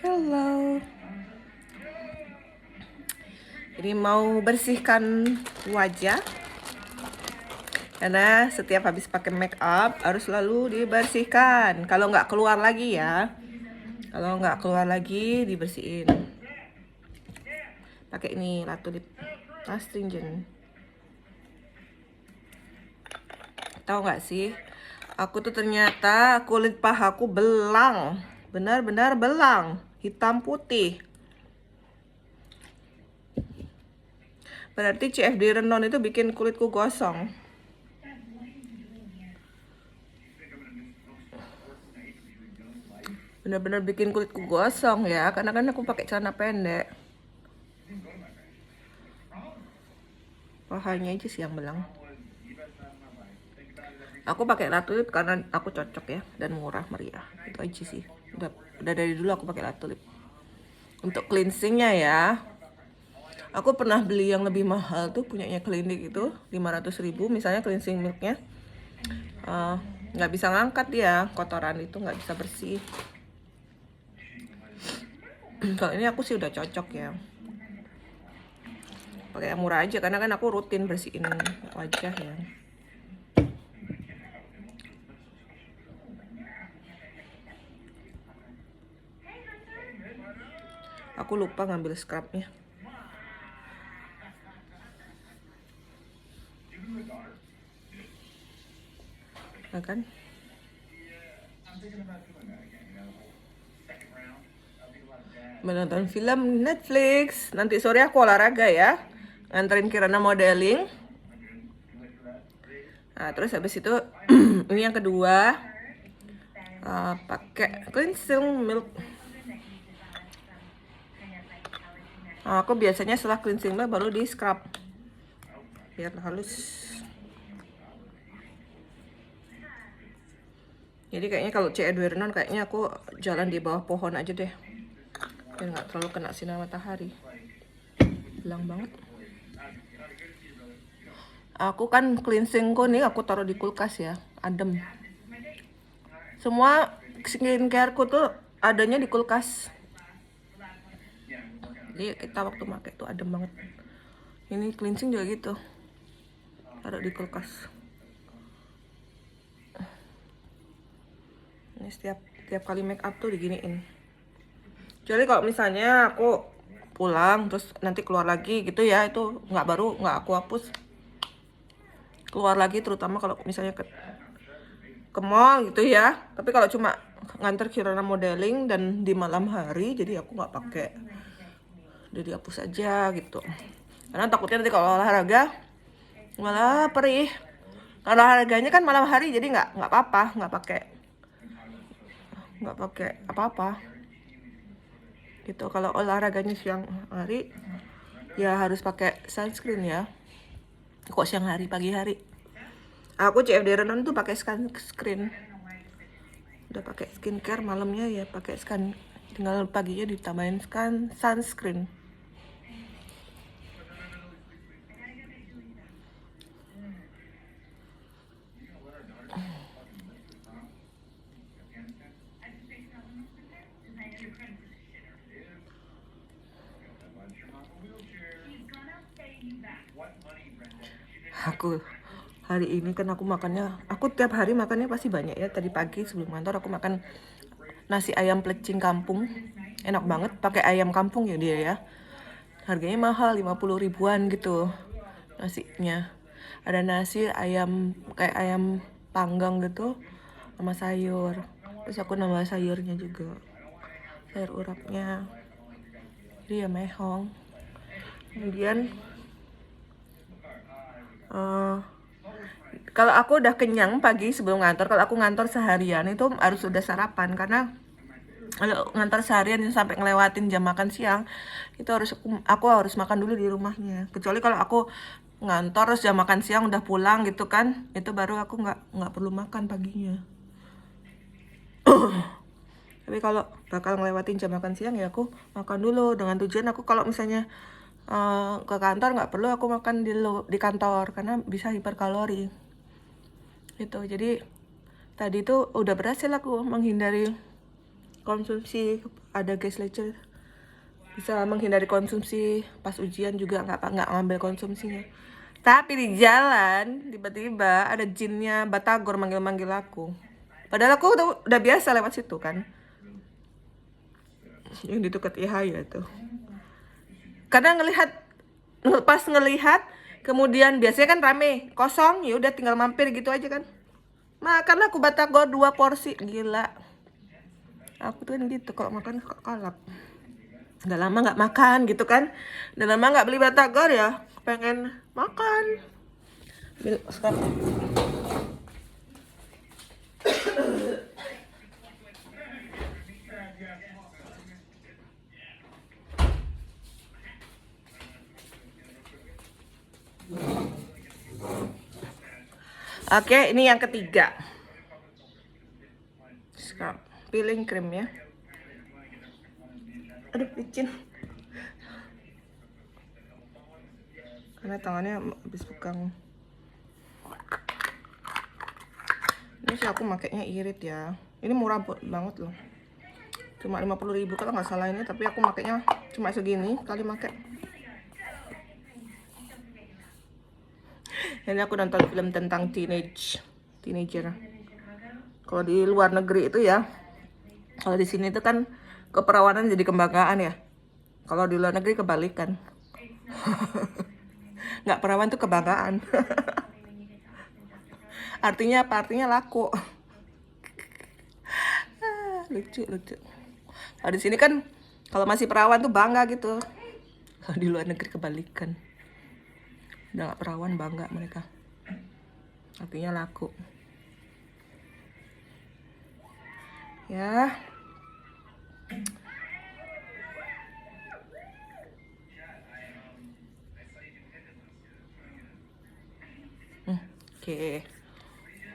Hello. Ini mau bersihkan wajah karena setiap habis pakai make up harus selalu dibersihkan. Kalau nggak keluar lagi ya, kalau nggak keluar lagi dibersihin. Pakai ini Ratu Lip Astringent. Tahu nggak sih? Aku tuh ternyata kulit pahaku belang, benar-benar belang, hitam putih. Berarti CFD Renon itu bikin kulitku gosong. Benar-benar bikin kulitku gosong ya, karena kan aku pakai celana pendek. Pahanya aja sih yang belang. Aku pakai Ratu Lip karena aku cocok ya dan murah meriah. Itu aja sih. Udah dari dulu aku pakai Ratu Lip. Untuk cleansingnya ya, aku pernah beli yang lebih mahal tuh punyanya Clinique itu 500.000 misalnya cleansing milknya. Nggak bisa ngangkat dia, kotoran itu nggak bisa bersih. Kalau ini aku sih udah cocok ya, pakai yang murah aja karena kan aku rutin bersihin wajah ya. Aku lupa ngambil scrubnya. Nah kan? Menonton film Netflix. Nanti sore aku olahraga ya. Nganterin Kirana modeling. Nah, terus habis itu ini yang kedua. Pakai cleansing milk. Aku biasanya setelah cleansing milk baru di scrub biar halus. Jadi kayaknya kalau CFD Renon kayaknya aku jalan di bawah pohon aja deh, biar nggak terlalu kena sinar matahari. Belang banget. Aku kan cleansingku nih aku taruh di kulkas ya, adem. Semua skincareku tuh adanya di kulkas. Jadi kita waktu pakai tuh adem banget. Ini cleansing juga gitu, taruh di kulkas. Ini setiap kali make up tuh diginiin. Jadi kalau misalnya aku pulang terus nanti keluar lagi gitu ya, itu nggak aku hapus. Keluar lagi terutama kalau misalnya ke mall gitu ya. Tapi kalau cuma nganter Kirana modeling dan di malam hari, jadi aku nggak pakai, udah dihapus aja gitu. Karena takutnya nanti kalau olahraga malah perih. Kalau olahraganya kan malam hari, jadi nggak apa-apa, nggak pakai apa-apa gitu. Kalau olahraganya siang hari ya harus pakai sunscreen ya. Kok siang hari, pagi hari aku CFD Renon tuh pakai sunscreen. Udah pakai skincare, malamnya ya pakai tinggal paginya ditambahin sunscreen. Aku hari ini kan aku tiap hari makannya pasti banyak ya. Tadi pagi sebelum kantor aku makan nasi ayam plecing kampung, enak banget, pakai ayam kampung ya dia ya. Harganya mahal 50 ribuan gitu nasinya. Ada nasi ayam kayak ayam panggang gitu sama sayur. Terus aku nambah sayurnya juga, sayur urapnya. Jadi ya mehong. Kemudian kalau aku udah kenyang pagi sebelum ngantor, kalau aku ngantor seharian itu harus udah sarapan, karena kalau ngantor seharian sampai ngelewatin jam makan siang itu aku harus makan dulu di rumahnya. Kecuali kalau aku ngantor terus jam makan siang udah pulang gitu kan, itu baru aku nggak perlu makan paginya. Tapi kalau bakal ngelewatin jam makan siang ya aku makan dulu, dengan tujuan aku kalau misalnya ke kantor nggak perlu aku makan di kantor karena bisa hiperkalori gitu. Jadi tadi tuh udah berhasil aku menghindari konsumsi, ada gas lecet, bisa menghindari konsumsi pas ujian juga nggak ngambil konsumsinya. Tapi di jalan tiba-tiba ada jinnya Batagor manggil-manggil aku. Padahal aku udah biasa lewat situ kan, yang di dekat IHY itu. Karena pas ngelihat, kemudian biasanya kan rame, kosong, ya udah tinggal mampir gitu aja kan. Makan aku Batagor 2 porsi, gila. Aku tuh kan gitu, kalau makan kalap. Udah lama nggak makan gitu kan, udah lama nggak beli Batagor ya, pengen makan. Sekarang oke, ini yang ketiga. Scrub peeling cream ya. Aduh, licin. Karena tangannya habis pegang. Ini sih aku makainya irit ya. Ini murah banget loh. Cuma 50.000 kalau nggak salah ini, tapi aku makainya cuma segini kali makai. Ini aku nonton film tentang teenager. Kalau di luar negeri itu ya, kalau di sini itu kan keperawanan jadi kebanggaan ya. Kalau di luar negeri kebalikan. Nggak perawan tuh kebanggaan. Artinya apa? Artinya laku. Lucu. Kalau di sini kan kalau masih perawan tuh bangga gitu. Kalau di luar negeri kebalikan. Udah nggak perawan bangga mereka. Artinya laku. Ya. Oke.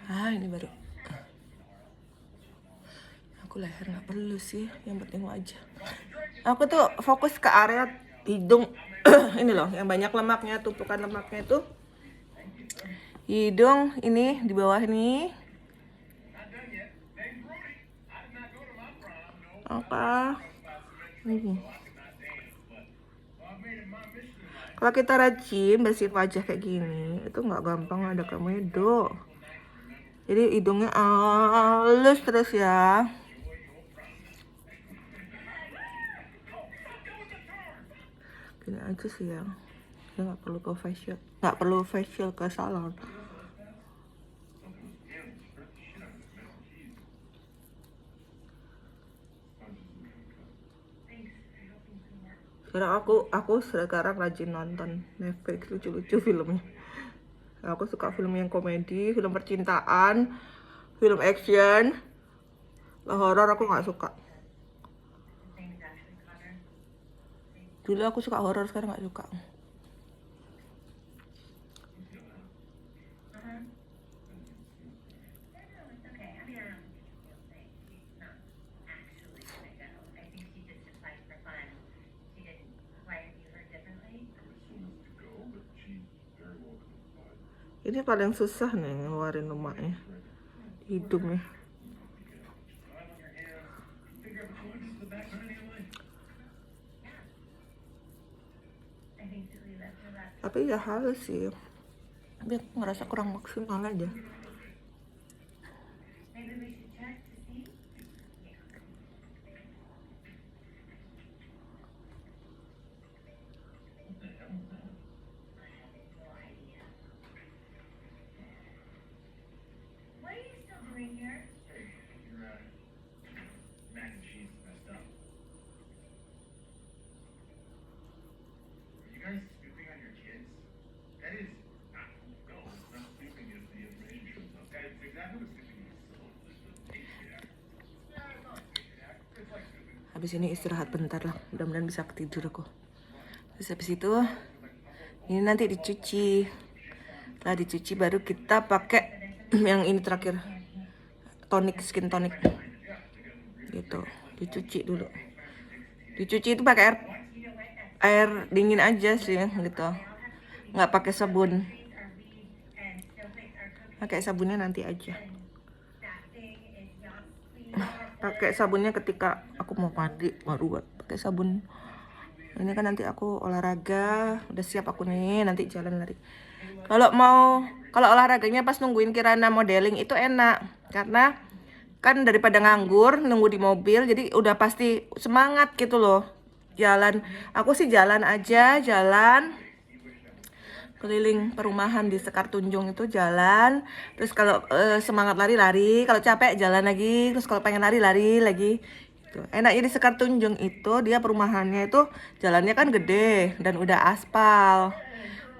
Ini baru. Aku leher nggak perlu sih, yang penting wajah. Aku tuh fokus ke area hidung. Ini loh, yang banyak lemaknya, tumpukan lemaknya itu. Hidung ini di bawah ini. Apa? Kalau kita rajin bersihin wajah kayak gini, itu nggak gampang ada komedo. Jadi hidungnya halus terus ya. Gini aja sih ya. Ya nggak perlu ke facial, nggak perlu facial ke salon. Sekarang aku sekarang rajin nonton Netflix lucu-lucu filmnya. Aku suka film yang komedi, film percintaan, film action. Horor aku nggak suka. Dulu aku suka horor, sekarang nggak suka. Ini paling susah nih ngeluarin lemaknya, hidungnya. Tapi ya halus sih, tapi aku ngerasa kurang maksimal aja. Habis ini istirahat bentar lah, mudah-mudahan bisa ketidur aku. Terus habis itu ini nanti dicuci. Setelah dicuci baru kita pakai yang ini terakhir, tonic, skin tonic gitu. Dicuci dulu, dicuci itu pakai air dingin aja sih gitu, nggak pakai sabun. Pakai sabunnya nanti aja. pakai sabunnya ketika aku mau mandi, baru pakai sabun. Ini kan nanti aku olahraga, udah siap aku nih, nanti jalan lari. Kalau olahraganya pas nungguin Kirana modeling itu enak, karena kan daripada nganggur nunggu di mobil, jadi udah pasti semangat gitu loh. Jalan, aku sih jalan aja, jalan keliling perumahan di Sekar Tunjung itu jalan. Terus kalau semangat lari-lari, kalau capek jalan lagi, terus kalau pengen lari-lari lagi. Gitu. Enaknya di Sekar Tunjung itu dia perumahannya itu jalannya kan gede dan udah aspal.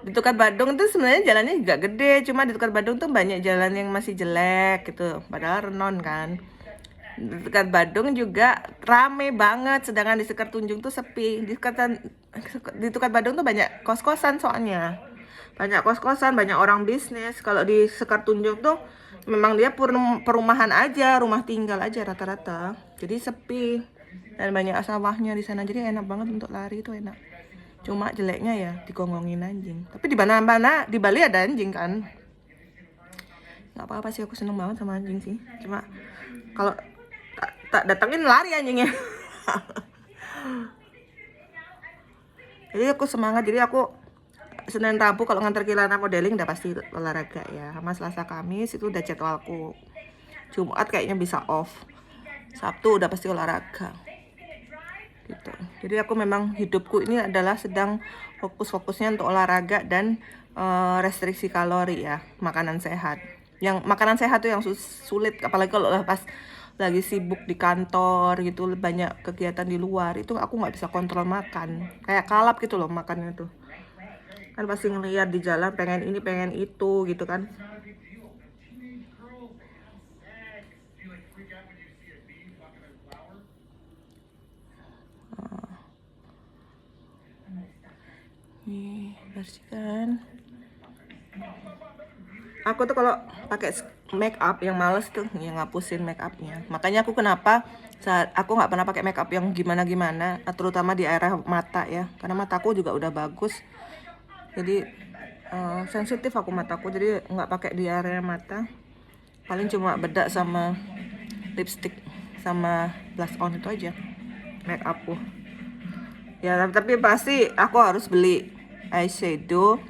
Di Tukar Badung tuh sebenarnya jalannya juga gede, cuma di Tukar Badung tuh banyak jalan yang masih jelek gitu, padahal renon kan. Di Tukar Badung juga rame banget, sedangkan di Sekar Tunjung tuh sepi. Di Tukar Badung tuh banyak kos-kosan soalnya. Banyak kos-kosan, banyak orang bisnis. Kalau di Sekar Tunjung tuh memang dia perumahan aja, rumah tinggal aja rata-rata. Jadi sepi dan banyak sawahnya di sana. Jadi enak banget untuk lari, itu enak. Cuma jeleknya ya digonggongin anjing. Tapi di mana-mana di Bali ada anjing kan. Nggak apa-apa sih, aku seneng banget sama anjing sih. Cuma kalau tak datengin lari anjingnya. Jadi aku semangat. Jadi aku Senin Rabu kalau nganter Kirana modeling udah pasti olahraga ya. Sama Selasa Kamis itu udah jadwalku. Jumat kayaknya bisa off. Sabtu udah pasti olahraga. Gitu. Jadi aku memang hidupku ini adalah sedang fokus-fokusnya untuk olahraga dan restriksi kalori ya, makanan sehat. Yang makanan sehat tuh yang sulit, apalagi kalau pas lagi sibuk di kantor gitu, banyak kegiatan di luar, itu aku nggak bisa kontrol makan, kayak kalap gitu loh makannya tuh. Kan pasti ngeliat di jalan pengen ini pengen itu gitu kan. Nih, bersihkan. Aku tuh kalau pakai make up yang males tuh yang ngapusin make upnya. Makanya aku kenapa saat aku nggak pernah pakai make up yang gimana-gimana, terutama di area mata ya, karena mataku juga udah bagus. Jadi sensitif aku mataku, jadi nggak pakai di area mata. Paling cuma bedak sama lipstick sama blush on itu aja make upku. Ya tapi pasti aku harus beli eyeshadow,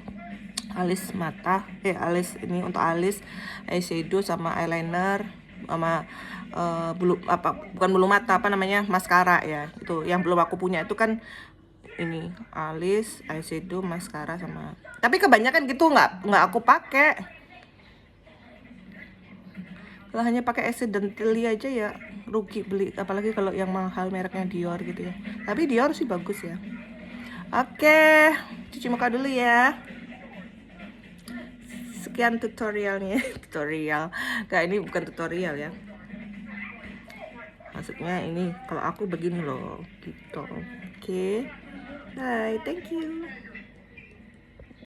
alis mata, alis ini untuk alis, eyeshadow sama eyeliner sama bukan bulu mata, apa namanya, maskara ya. Itu yang belum aku punya itu kan ini alis, eyeshadow, maskara sama. Tapi kebanyakan gitu nggak aku pakai. Kalau hanya pakai accidentally aja ya rugi beli, apalagi kalau yang mahal mereknya Dior gitu ya. Tapi Dior sih bagus ya. Oke, cuci muka dulu ya. Sekian tutorialnya. Tutorial, kayak ini bukan tutorial ya. Maksudnya ini kalau aku begini loh gitu. Oke. Bye, thank you.